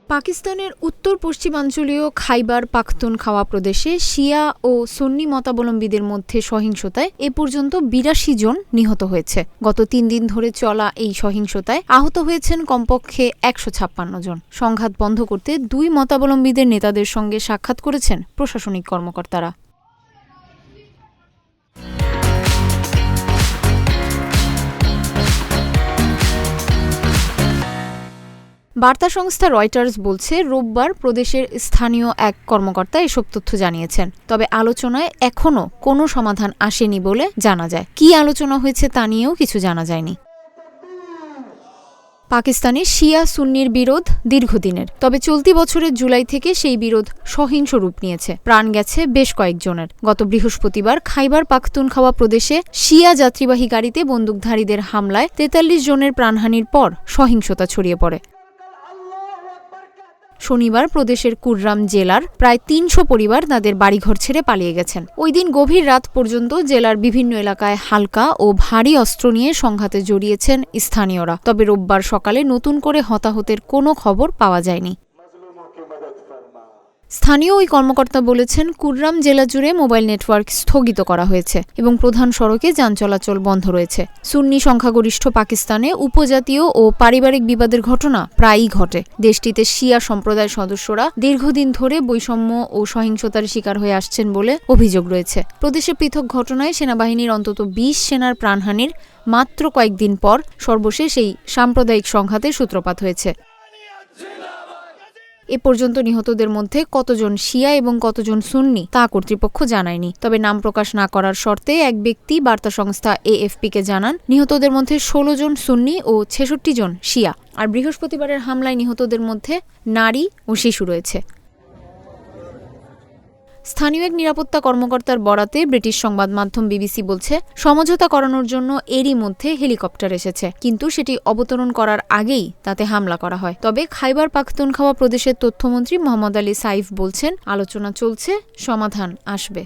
পাকিস্তানের উত্তর পশ্চিমাঞ্চলীয় খাইবার পাখতুনখাওয়া প্রদেশে শিয়া ও সুন্নি মতাবলম্বীদের মধ্যে সহিংসতায় এ পর্যন্ত ৮২ জন নিহত হয়েছে। গত ৩ দিন ধরে চলা এই সহিংসতায় আহত হয়েছেন কমপক্ষে ১৫৬ জন। সংঘাত বন্ধ করতে দুই মতাবলম্বীদের নেতাদের সঙ্গে সাক্ষাৎ করেছেন প্রশাসনিক কর্মকর্তারা। বার্তা সংস্থা রয়টার্স বলছে, রোববার প্রদেশের স্থানীয় এক কর্মকর্তা এসব তথ্য জানিয়েছেন। তবে আলোচনায় এখনও কোনো সমাধান আসেনি বলে জানা যায়। কী আলোচনা হয়েছে তা নিয়েও কিছু জানা যায়নি। পাকিস্তানে শিয়া সুন্নির বিরোধ দীর্ঘদিনের, তবে চলতি বছরের জুলাই থেকে সেই বিরোধ সহিংস রূপ নিয়েছে। প্রাণ গেছে বেশ কয়েকজনের। গত বৃহস্পতিবার খাইবার পাখতুনখাওয়া প্রদেশে শিয়া যাত্রীবাহী গাড়িতে বন্দুকধারীদের হামলায় ৪৩ জনের প্রাণহানির পর সহিংসতা ছড়িয়ে পড়ে। শনিবার প্রদেশের কুররাম জেলার প্রায় ৩০০ পরিবার তাদের বাড়িঘর ছেড়ে পালিয়ে গেছেন। ওই দিন গভীর রাত পর্যন্ত জেলার বিভিন্ন এলাকায় হালকা ও ভারী অস্ত্র নিয়ে সংঘাতে জড়িয়েছেন স্থানীয়রা। তবে রোববার সকালে নতুন করে হতাহতের কোনো খবর পাওয়া যায়নি। স্থানীয় ওই কর্মকর্তা বলেছেন, কুররাম জেলা জুড়ে মোবাইল নেটওয়ার্ক স্থগিত করা হয়েছে এবং প্রধান সড়কে যান চলাচল বন্ধ রয়েছে। সুন্নি সংখ্যাগরিষ্ঠ পাকিস্তানে উপজাতীয় ও পারিবারিক বিবাদের ঘটনা প্রায়ই ঘটে। দেশটিতে শিয়া সম্প্রদায়ের সদস্যরা দীর্ঘদিন ধরে বৈষম্য ও সহিংসতার শিকার হয়ে আসছেন বলে অভিযোগ রয়েছে। প্রদেশে পৃথক ঘটনায় সেনাবাহিনীর অন্তত ২০ সেনার প্রাণহানির মাত্র কয়েকদিন পর সর্বশেষ এই সাম্প্রদায়িক সংঘাতের সূত্রপাত হয়েছে। এ পর্যন্ত নিহতদের মধ্যে কতজন শিয়া এবং কতজন সুন্নি তা কর্তৃপক্ষ জানায়নি। তবে নাম প্রকাশ না করার শর্তে এক ব্যক্তি বার্তা সংস্থা এএফপিকে জানান, নিহতদের মধ্যে ১৬ জন সুন্নি ও ৬৬ জন শিয়া। আর বৃহস্পতিবারের হামলায় নিহতদের মধ্যে নারী ও শিশু রয়েছে। স্থানীয় এক নিরাপত্তা কর্মকর্তার বরাতে ব্রিটিশ সংবাদ মাধ্যম বিবিসি বলছে, সমঝোতা করানোর জন্য এরই মধ্যে হেলিকপ্টার এসেছে, কিন্তু সেটি অবতরণ করার আগেই তাতে হামলা করা হয়। তবে খাইবার পাখতুনখাওয়া প্রদেশের তথ্যমন্ত্রী মোহাম্মদ আলী সাইফ বলছেন, আলোচনা চলছে, সমাধান আসবে।